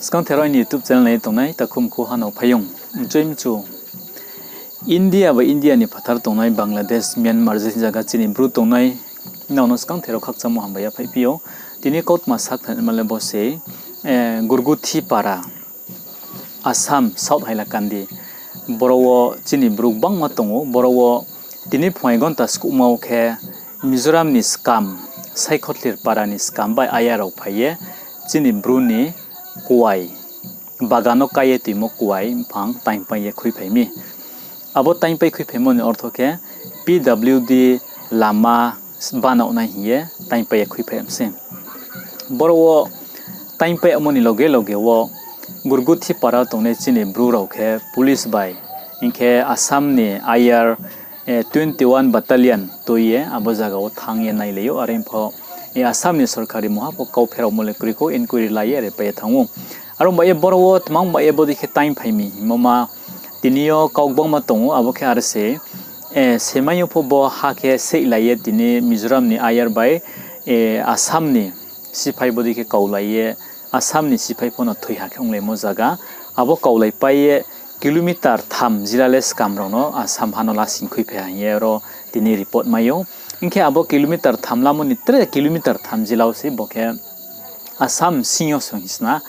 Skam Theroin YouTube channel này tông này ta khum khu hano phayong joim chu India và India ni phathar tông này Bangladesh Myanmar jesi jaga Chini Bru tông này nauno Skam Thero khakchamo hambaya phaipio tini kautma sak than male bose gurguthi para Assam South Hailakandi borowo Chini Bru bangma tongo borowo tini phaigon ta skumau khe Mizoram ni Skam Saikotlir para ni Skam by ayaro phaye Chini Bru ni kuai bagano kaye timo kuai phang time pa ye khui phaimi abo time pa khui phaimon ortho ke PWD lama banau na hiye time pa ye khui phaimse borwo time pa amoni loge wo gurguthi para tone Chini Bru rokhe police by inke Assam ni IR 21 battalion toye abo jaga o thangye nai leyo arempho Assam ni sarkari mohapo kau phero mole kriko inquiry laye re pa thangu aro ba e borwo tmang ba e bodi khe time phaimi mama tinio kaubong ma tongu abo khe arse semayo pho bo ha khe sei laye tini Mizoram ni IR by Assam ni sipai bodi khe kaulaye Assam ni sipai phono thoi ha khe ongle mo jaga abo kaulai paye kilometer tham jirale Skam rono Assam hanola singkhui phe yero tini report mayo inke abo kilometer thamlamo ni 3 kilometer thamjilaw se bokhe Assam sinyo songhisna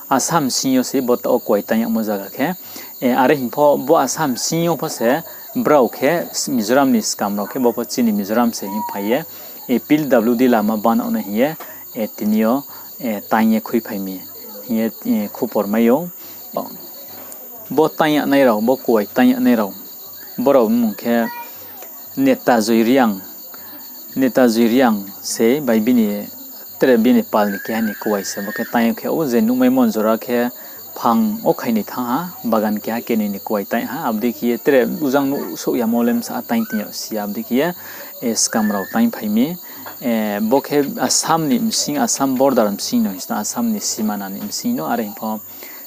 Assam sinyo se bot o koitanya mo jaga khe are hinpho bo Assam sinyo phose brau khe Mizoram ni Skam ro khe bo Chini Mizoram se hi phaye PWD lama ban ona hiye tinio tanye khui phaimi hiye khupor mayo bo tanya nai ro bo koi tanya nai ro boro mungkhe Neta Reang se by bini tere bini pal ni kya ni kuai se boke tayo khe o je numai mon jora khe phang o khaini tha bagan kya ke ni kuai tai ha abdi ki tere ujang nu so ya molem sa tai ti si abdi ki Skam rau tai phaimi boke Assam ni msing Assam border msing no isna Assam ni simana ni msing no are pho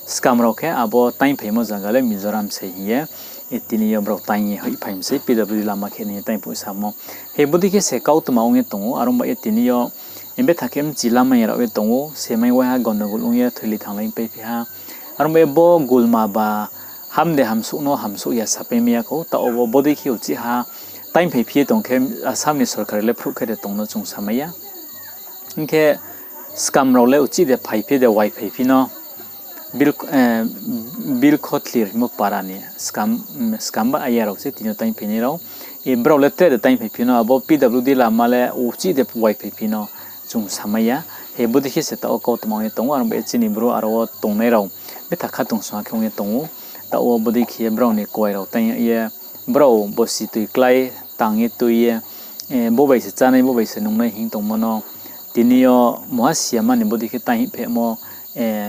Skam rau khe abo tai phaimo jangale Mizoram se hiye etini yobrok tanye hoi phaimse PWD lama kheni tai puisa mo he bodi ke se kautma onge tongo aromba etini yo embe thakem jilama era we tongo semai wa gondogol unge thili thanglai pe pha aromba bo gulma ba hamde hamsu no hamsu ya sapemia ko ta obo bodi ki uchi ha time phe phi tongkhe Assam ni sarkar le phru khere tongno chung samaya inke Skam ro le uchi de phai phe de wai phai phi no bil khotlir mo parani Skam ba ayaro se tino time phini ro e bro le te de time phino abo PWD la male uchi de wai phino chung samaya he bodi khi se ta o ko tmang e tong ar be Chini Bru aro tong nei ro be thakha tong sa khong e tong ta o bodi khi bro ni koi ro tai ye bro bo si tui klai tang e tui ye bo bai se chanai bo bai se nong nai hing tong mono tinio mohasia mani bodi khi tai phe mo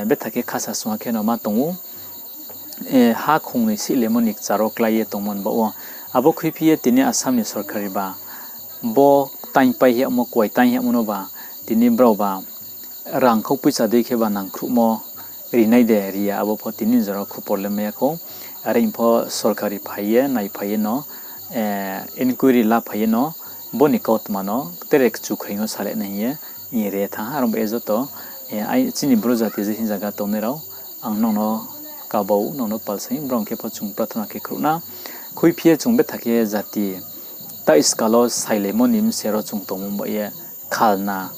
bethake khasa swa kheno ma tongu ha khongni si lemonik charo klai tongmon bo abo khipie tini Assam ni sarkari ba bo tain pai he mo koi tain he mono ba tini bro ba rang khok pisa de khe ba nang khrumo rinai de ria abo pho tini jaro khupor le me ko are info sarkari phaiye nai phaiye no inquiry la phaiye no boni kautma no terek chu khaingo sale nahiye i re tha arom bezo to ai Chini Bru jati je jaga tonero ang nono kabau nono palsai brong ke pachung prathana ke kruna khui phie chungbe thake jati ta iskalo sailemo nim sero chung tomum ba ye khalna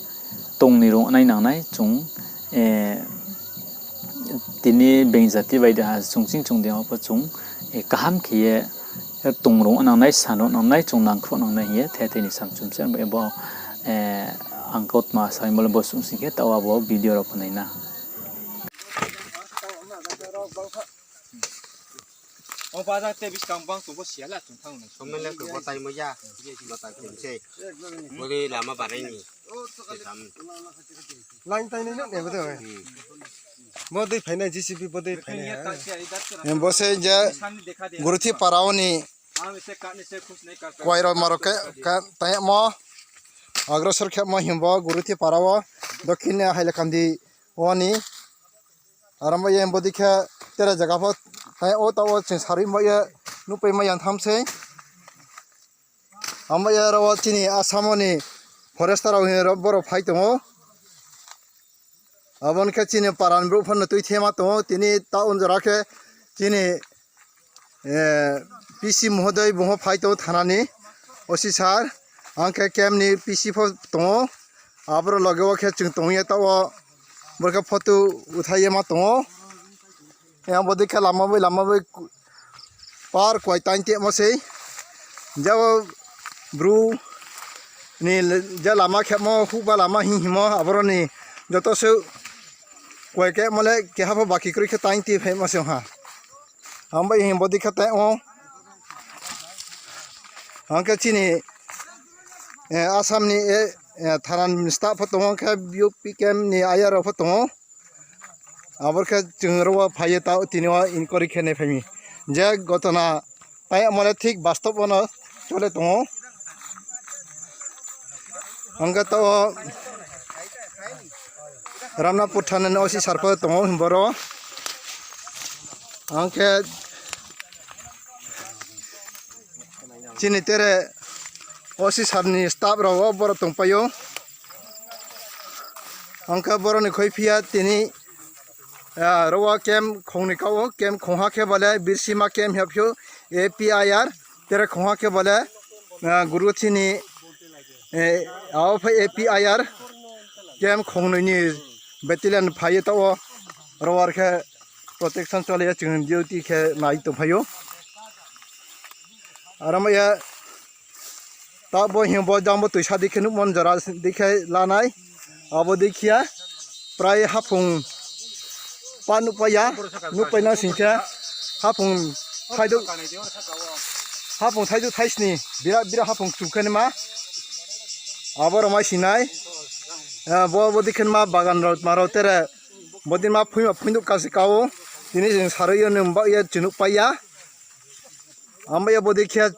tongni ro nai nang nai chung tini bengjati baida ha chungching chung de pa chung kaham khiye tongrong nang nai sano nang nai chung nang khro nang nai ye the the ni samchum sen ba bo angkot ma sai mol bo sung sike tawa bo video ro panai na ông ba ra tê biết cầm băng tụi có xé là tụi thằng này không nên là cứ có tay mới ra mà tay kiểm xe mới đi làm mà bạn ấy nhỉ लाइन ताइने न नेबो दे मदै फाइना GCB बदै फाइना हम बसे जे गुरुथि पारावनी क्वाइरो मारोके का ताय म अग्रसर खे म हिमबो गुरुथि पाराव दक्षिण हाइलाकान्दी ओनी आरम ये बदि खे तेरा जगह प ताय ओ तो सारि म ये नुपै म यान थामसे हम ये रो Chini आसामनी फरेस्टर बर फाइ दङ abon ke chini paran bro phon tui thema to tini ta unjara ke chini PC mohodoy bungo phai to thanani osi sar angke kem ni PC pho to abro lageo ke chung to ye ta o borka photo uthaiye ma to yang bodi ke lama bai par koi tain te mo sei jao bru ni ja lama khe mo hu ba lama hi mo abro ni joto se koi ke mole ke ha baki kri ke tain ti phe mo se ha hamba hi bodi ke ta o angke chini Assam ni tharan staff pho to ke UP kem ni ayar pho to abor ke chungro phaye ta tiniwa inquiry khene phemi je gotona tai mole thik bastov ono chole to angka to ramnapur thanan osi sarpa to boro angke chini tere osi sarni staff ro boro tongpayo angka boro ni khoifia tini rowa kem khongni kawo kem khongha ke bole birsima kem hapyo APIR tere khongha ke bole guru chini ao phai APIR kem khongni ni battalion phai ta o rowar ke protection chole ya chung duty ke nai to phayo aramaya ta bo himbo jambo tuisa dikhenu mon jara dikhe lanai abo dikhia prai hapung panupaya nupena singkha hapung thaidu thaisni bira hapung chukene ma abor ma sinai bo dikhen ma bagan rot maro tere bodin ma phuindu kasi kawo tini jing sarayo numba ya chunuk paya ambaya bo dikhia